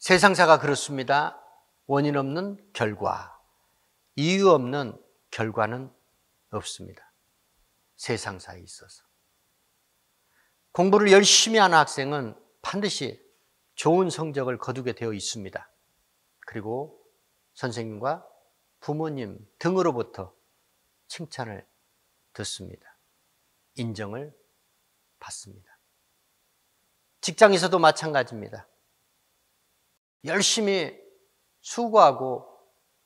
세상사가 그렇습니다. 원인 없는 결과, 이유 없는 결과는 없습니다. 세상사에 있어서. 공부를 열심히 하는 학생은 반드시 좋은 성적을 거두게 되어 있습니다. 그리고 선생님과 부모님 등으로부터 칭찬을 듣습니다. 인정을 받습니다. 직장에서도 마찬가지입니다. 열심히 수고하고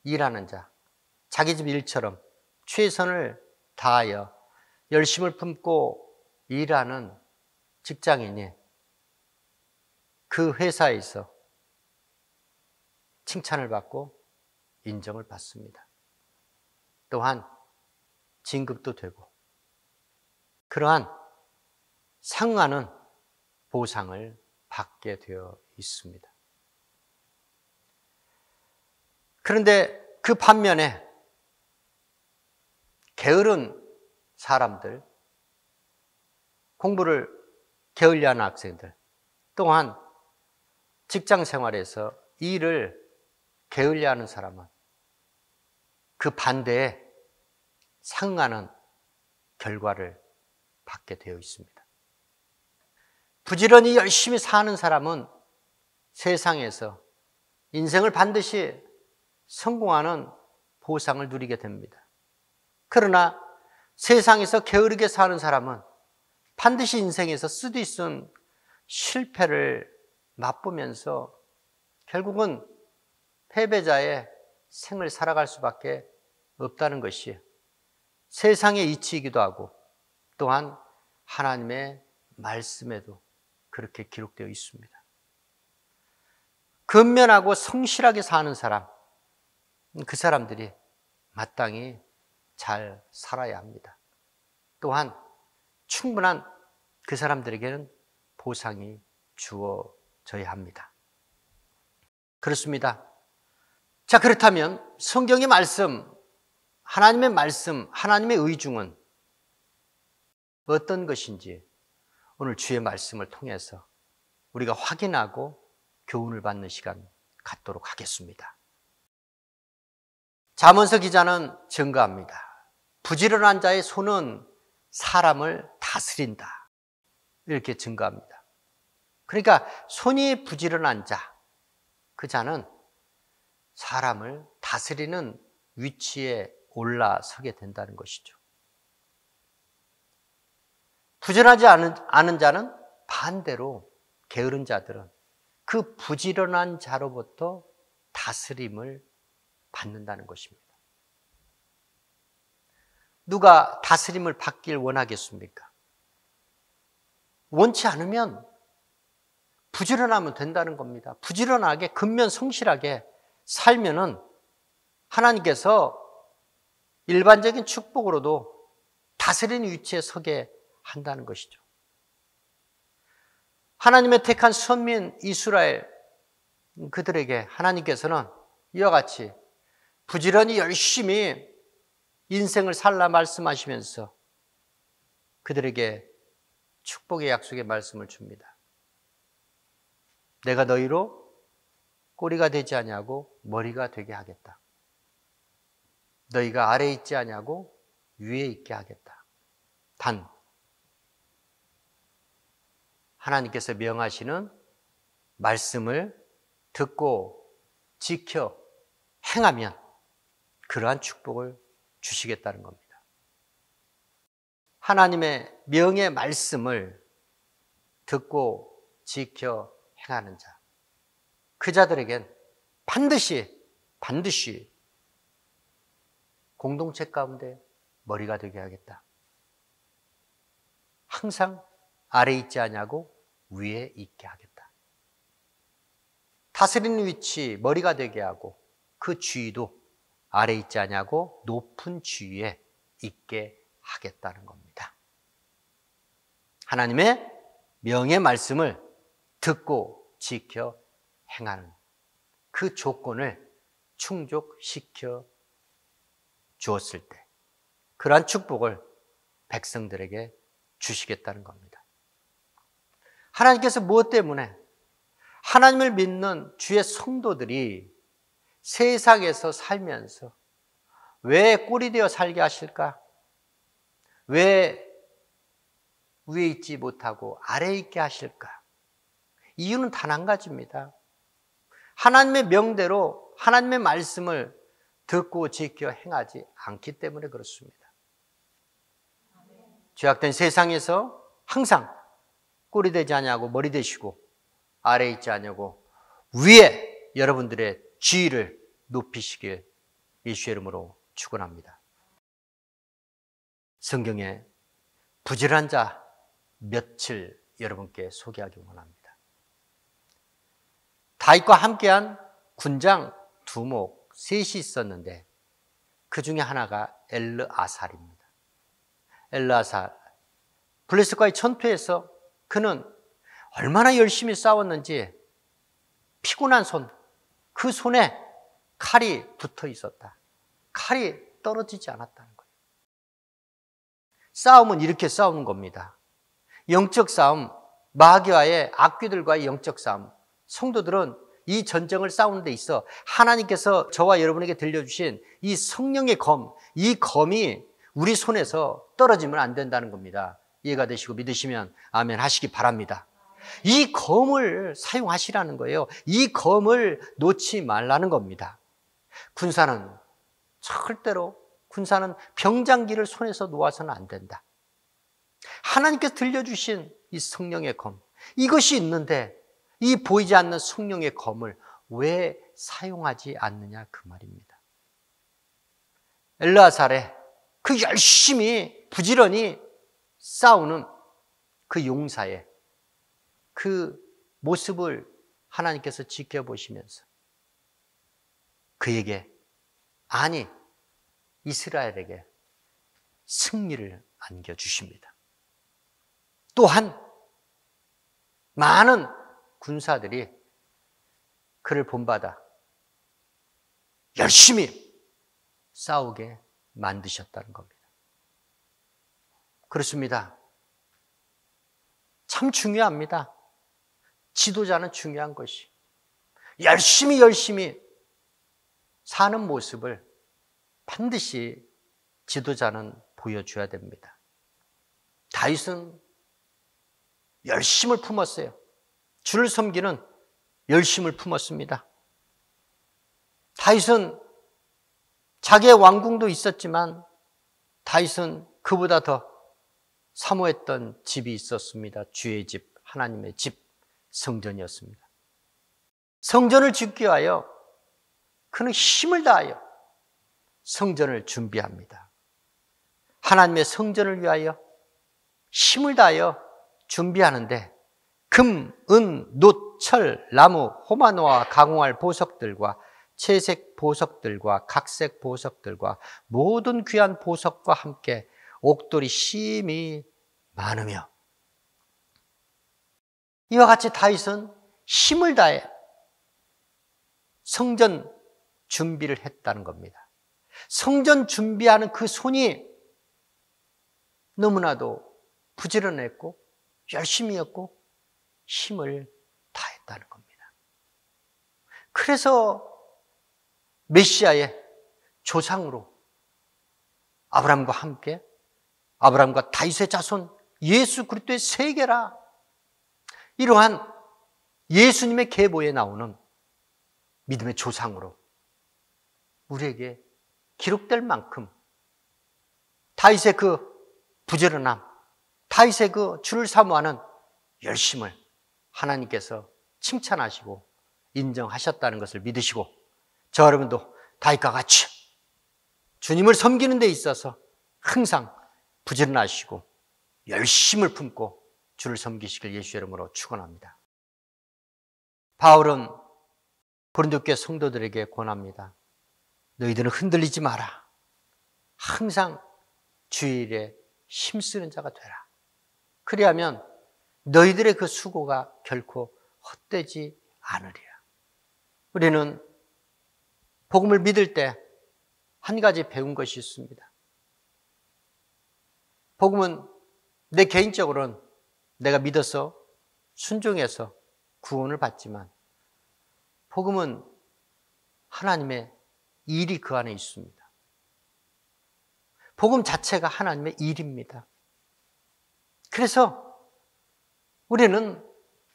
일하는 자, 자기 집 일처럼 최선을 다하여 열심을 품고 일하는 직장인이 그 회사에서 칭찬을 받고 인정을 받습니다. 또한 진급도 되고 그러한 상응하는 보상을 받게 되어 있습니다. 그런데 그 반면에 게으른 사람들, 공부를 게을리하는 학생들, 또한 직장 생활에서 일을 게을리하는 사람은 그 반대에 상응하는 결과를 받게 되어 있습니다. 부지런히 열심히 사는 사람은 세상에서 인생을 반드시 성공하는 보상을 누리게 됩니다. 그러나 세상에서 게으르게 사는 사람은 반드시 인생에서 쓰디쓴 실패를 맛보면서 결국은 패배자의 생을 살아갈 수밖에 없다는 것이 세상의 이치이기도 하고 또한 하나님의 말씀에도 그렇게 기록되어 있습니다. 근면하고 성실하게 사는 사람, 그 사람들이 마땅히 잘 살아야 합니다. 또한 충분한 그 사람들에게는 보상이 주어져야 합니다. 그렇습니다. 자, 그렇다면 성경의 말씀, 하나님의 말씀, 하나님의 의중은 어떤 것인지 오늘 주의 말씀을 통해서 우리가 확인하고 교훈을 받는 시간 갖도록 하겠습니다. 잠언서 기자는 증거합니다. 부지런한 자의 손은 사람을 다스린다. 이렇게 증거합니다. 그러니까 손이 부지런한 자, 그 자는 사람을 다스리는 위치에 올라서게 된다는 것이죠. 부지런하지 않은 자는 반대로 게으른 자들은 그 부지런한 자로부터 다스림을 받는다는 것입니다. 누가 다스림을 받길 원하겠습니까? 원치 않으면 부지런하면 된다는 겁니다. 부지런하게 근면성실하게 살면은 하나님께서 일반적인 축복으로도 다스리는 위치에 서게 한다는 것이죠. 하나님의 택한 선민 이스라엘 그들에게 하나님께서는 이와 같이 부지런히 열심히 인생을 살라 말씀하시면서 그들에게 축복의 약속의 말씀을 줍니다. 내가 너희로 꼬리가 되지 아니하고 머리가 되게 하겠다. 너희가 아래에 있지 아니하고 위에 있게 하겠다. 단 하나님께서 명하시는 말씀을 듣고 지켜 행하면 그러한 축복을 주시겠다는 겁니다. 하나님의 명의 말씀을 듣고 지켜 행하는 자, 그 자들에겐 반드시 공동체 가운데 머리가 되게 하겠다. 항상 아래에 있지 아니하고 위에 있게 하겠다. 다스리는 위치 머리가 되게 하고 그 지위도 아래에 있지 아니하고 높은 지위에 있게 하겠다는 겁니다. 하나님의 명의 말씀을 듣고 지켜 행하는 그 조건을 충족시켜 주었을 때 그러한 축복을 백성들에게 주시겠다는 겁니다. 하나님께서 무엇 때문에 하나님을 믿는 주의 성도들이 세상에서 살면서 왜 꼴이 되어 살게 하실까? 왜 위에 있지 못하고 아래에 있게 하실까? 이유는 단 한 가지입니다. 하나님의 명대로 하나님의 말씀을 듣고 지켜 행하지 않기 때문에 그렇습니다. 죄악된 세상에서 항상 꼴이 되지 않냐고 머리 되시고 아래에 있지 않냐고 위에 여러분들의 지위를 높이시길 예수의 이름으로 축원합니다. 성경에 부지런한 자 며칠 여러분께 소개하기 원합니다. 다윗과 함께한 군장 두목 셋이 있었는데 그 중에 하나가 엘르아살입니다. 엘르아살, 블레셋과의 전투에서 그는 얼마나 열심히 싸웠는지 피곤한 손, 그 손에 칼이 붙어 있었다. 칼이 떨어지지 않았다는 거예요. 싸움은 이렇게 싸우는 겁니다. 영적 싸움, 마귀와의 악귀들과의 영적 싸움. 성도들은 이 전쟁을 싸우는 데 있어 하나님께서 저와 여러분에게 들려주신 이 성령의 검, 이 검이 우리 손에서 떨어지면 안 된다는 겁니다. 이해가 되시고 믿으시면 아멘 하시기 바랍니다. 이 검을 사용하시라는 거예요. 이 검을 놓지 말라는 겁니다. 군사는 절대로 군사는 병장기를 손에서 놓아서는 안 된다. 하나님께서 들려주신 이 성령의 검, 이것이 있는데 이 보이지 않는 성령의 검을 왜 사용하지 않느냐 그 말입니다. 엘르아살의 그 열심히 부지런히 싸우는 그 용사의 그 모습을 하나님께서 지켜보시면서 그에게, 아니 이스라엘에게 승리를 안겨주십니다. 또한 많은 군사들이 그를 본받아 열심히 싸우게 만드셨다는 겁니다. 그렇습니다. 참 중요합니다. 지도자는 중요한 것이 열심히 사는 모습을 반드시 지도자는 보여줘야 됩니다. 다윗은 열심을 품었어요. 주를 섬기는 열심을 품었습니다. 다윗은 자기의 왕궁도 있었지만 다윗은 그보다 더 사모했던 집이 있었습니다. 주의 집, 하나님의 집, 성전이었습니다. 성전을 짓기 위하여 그는 힘을 다하여 성전을 준비합니다. 하나님의 성전을 위하여 힘을 다하여 준비하는데 금, 은, 놋, 철, 나무, 호마노와 가공할 보석들과 채색 보석들과 각색 보석들과 모든 귀한 보석과 함께 옥돌이 심이 많으며, 이와 같이 다윗은 힘을 다해 성전 준비를 했다는 겁니다. 성전 준비하는 그 손이 너무나도 부지런했고 열심히 했고 힘을 다했다는 겁니다. 그래서 메시아의 조상으로 아브라함과 함께 아브라함과 다윗의 자손 예수 그리스도의 세계라, 이러한 예수님의 계보에 나오는 믿음의 조상으로 우리에게 기록될 만큼 다윗의 그 부지런함, 다윗의 그 주를 사모하는 열심을 하나님께서 칭찬하시고 인정하셨다는 것을 믿으시고, 저 여러분도 다윗과 같이 주님을 섬기는 데 있어서 항상 부지런하시고 열심을 품고 주를 섬기시길 예수의 이름으로 축원합니다. 바울은 고린도 교회 성도들에게 권합니다. 너희들은 흔들리지 마라. 항상 주일에 힘쓰는 자가 되라. 그리하면 너희들의 그 수고가 결코 헛되지 않으리라. 우리는 복음을 믿을 때 한 가지 배운 것이 있습니다. 복음은 내 개인적으로는 내가 믿어서 순종해서 구원을 받지만 복음은 하나님의 일이 그 안에 있습니다. 복음 자체가 하나님의 일입니다. 그래서 우리는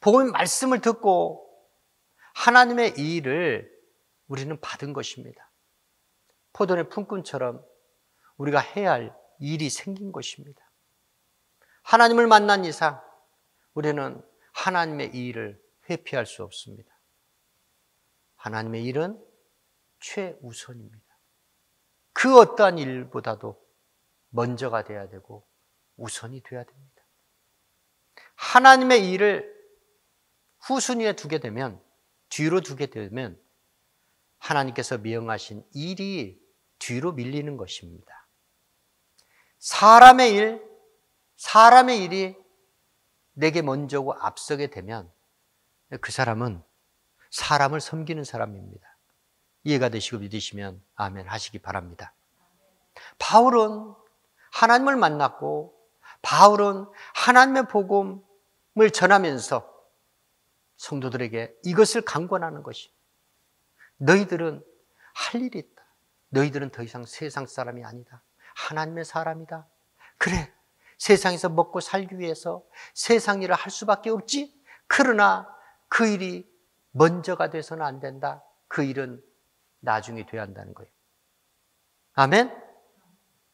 복음의 말씀을 듣고 하나님의 일을 우리는 받은 것입니다. 포도의 품꾼처럼 우리가 해야 할 일이 생긴 것입니다. 하나님을 만난 이상 우리는 하나님의 일을 회피할 수 없습니다. 하나님의 일은 최우선입니다. 그 어떠한 일보다도 먼저가 돼야 되고 우선이 돼야 됩니다. 하나님의 일을 후순위에 두게 되면, 뒤로 두게 되면 하나님께서 명하신 일이 뒤로 밀리는 것입니다. 사람의 일이 내게 먼저고 앞서게 되면 그 사람은 사람을 섬기는 사람입니다. 이해가 되시고 믿으시면 아멘 하시기 바랍니다. 바울은 하나님을 만났고 바울은 하나님의 복음을 전하면서 성도들에게 이것을 강권하는 것이, 너희들은 할 일이 있다. 너희들은 더 이상 세상 사람이 아니다. 하나님의 사람이다. 그래, 세상에서 먹고 살기 위해서 세상 일을 할 수밖에 없지. 그러나 그 일이 먼저가 돼서는 안 된다. 그 일은 나중에 돼야 한다는 거예요. 아멘?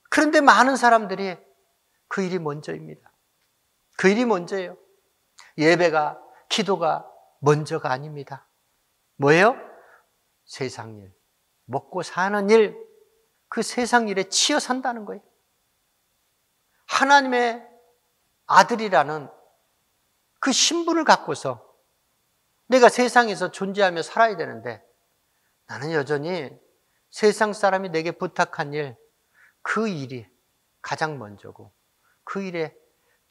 그런데 많은 사람들이 그 일이 먼저입니다. 그 일이 먼저예요. 예배가, 기도가 먼저가 아닙니다. 뭐예요? 세상 일, 먹고 사는 일, 그 세상 일에 치여 산다는 거예요. 하나님의 아들이라는 그 신분을 갖고서 내가 세상에서 존재하며 살아야 되는데 나는 여전히 세상 사람이 내게 부탁한 일, 그 일이 가장 먼저고 그 일에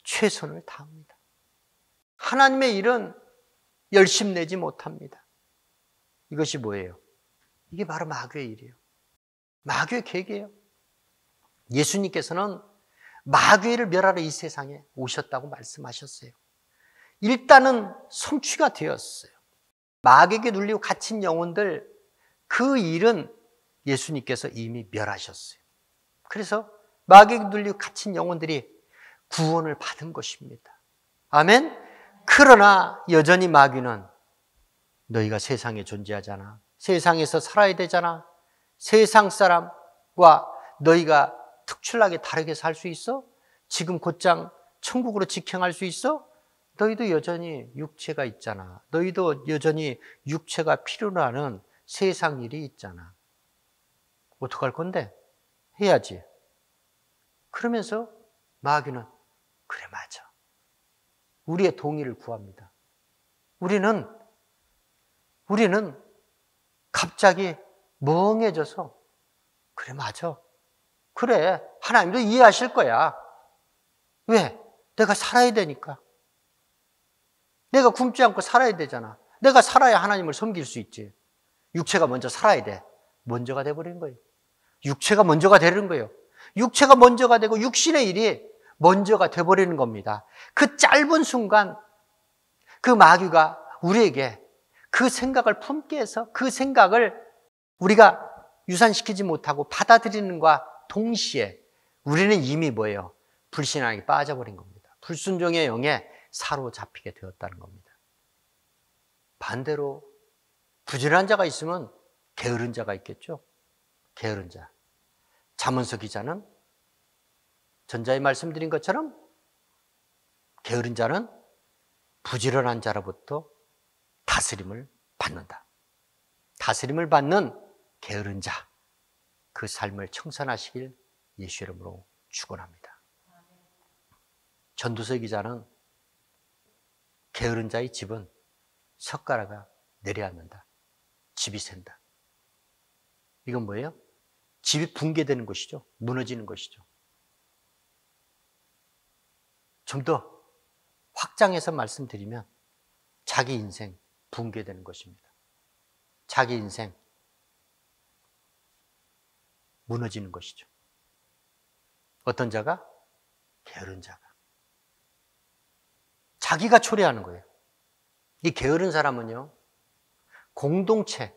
최선을 다합니다. 하나님의 일은 열심내지 못합니다. 이것이 뭐예요? 이게 바로 마귀의 일이에요. 마귀의 계획이에요. 예수님께서는 마귀를 멸하러 이 세상에 오셨다고 말씀하셨어요. 일단은 성취가 되었어요. 마귀에게 눌리고 갇힌 영혼들, 그 일은 예수님께서 이미 멸하셨어요. 그래서 마귀에게 눌리고 갇힌 영혼들이 구원을 받은 것입니다. 아멘? 그러나 여전히 마귀는 너희가 세상에 존재하잖아. 세상에서 살아야 되잖아. 세상 사람과 너희가 특출나게 다르게 살 수 있어? 지금 곧장 천국으로 직행할 수 있어? 너희도 여전히 육체가 있잖아. 너희도 여전히 육체가 필요로 하는 세상 일이 있잖아. 어떡할 건데? 해야지. 그러면서 마귀는 그래, 맞아. 우리의 동의를 구합니다. 우리는 갑자기 멍해져서 그래, 맞아. 그래, 하나님도 이해하실 거야. 왜? 내가 살아야 되니까. 내가 굶지 않고 살아야 되잖아. 내가 살아야 하나님을 섬길 수 있지. 육체가 먼저 살아야 돼. 먼저가 돼버리는 거예요. 육체가 먼저가 되는 거예요. 육체가 먼저가 되고 육신의 일이 먼저가 돼버리는 겁니다. 그 짧은 순간 그 마귀가 우리에게 그 생각을 품게 해서 그 생각을 우리가 유산시키지 못하고 받아들이는과 동시에 우리는 이미 뭐예요? 불신앙에 빠져버린 겁니다. 불순종의 영에 사로잡히게 되었다는 겁니다. 반대로 부지런한 자가 있으면 게으른 자가 있겠죠. 게으른 자. 잠언서 기자는 전자에 말씀드린 것처럼 게으른 자는 부지런한 자로부터 다스림을 받는다. 다스림을 받는 게으른 자, 그 삶을 청산하시길 예수 이름으로 축원합니다. 전도서 기자는 게으른 자의 집은 석가래가 내려앉는다. 집이 샌다. 이건 뭐예요? 집이 붕괴되는 것이죠. 무너지는 것이죠. 좀 더 확장해서 말씀드리면 자기 인생 붕괴되는 것입니다. 자기 인생 무너지는 것이죠. 어떤 자가? 게으른 자가. 자기가 초래하는 거예요. 이 게으른 사람은요, 공동체,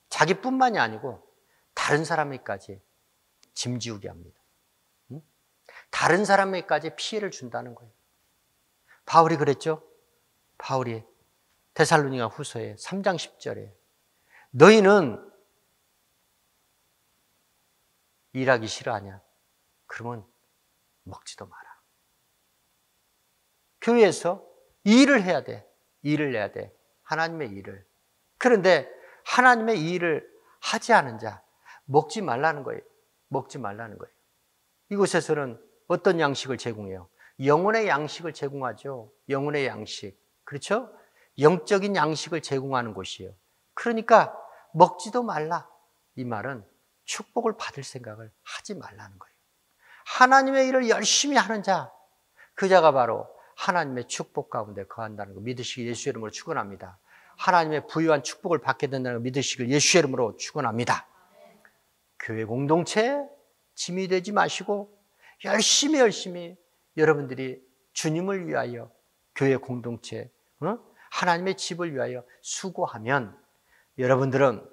자기뿐만이 아니고 다른 사람에게까지 짐지우게 합니다. 다른 사람에게까지 피해를 준다는 거예요. 바울이 그랬죠? 바울이 데살로니가 후서에 3장 10절에 너희는 일하기 싫어하냐? 그러면 먹지도 마라. 교회에서 일을 해야 돼. 일을 해야 돼. 하나님의 일을. 그런데 하나님의 일을 하지 않은 자, 먹지 말라는 거예요. 먹지 말라는 거예요. 이곳에서는 어떤 양식을 제공해요? 영혼의 양식을 제공하죠. 영혼의 양식. 그렇죠? 영적인 양식을 제공하는 곳이에요. 그러니까 먹지도 말라. 이 말은 축복을 받을 생각을 하지 말라는 거예요. 하나님의 일을 열심히 하는 자, 그 자가 바로 하나님의 축복 가운데 거한다는 거 믿으시기 예수의 이름으로 축원합니다. 하나님의 부유한 축복을 받게 된다는 거 믿으시길 예수의 이름으로 축원합니다. 교회 공동체 짐이 되지 마시고 열심히 여러분들이 주님을 위하여 교회 공동체, 하나님의 집을 위하여 수고하면 여러분들은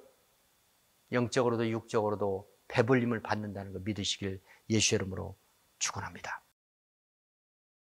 영적으로도 육적으로도 배불림을 받는다는 거 믿으시길 예수의 이름으로 축원합니다.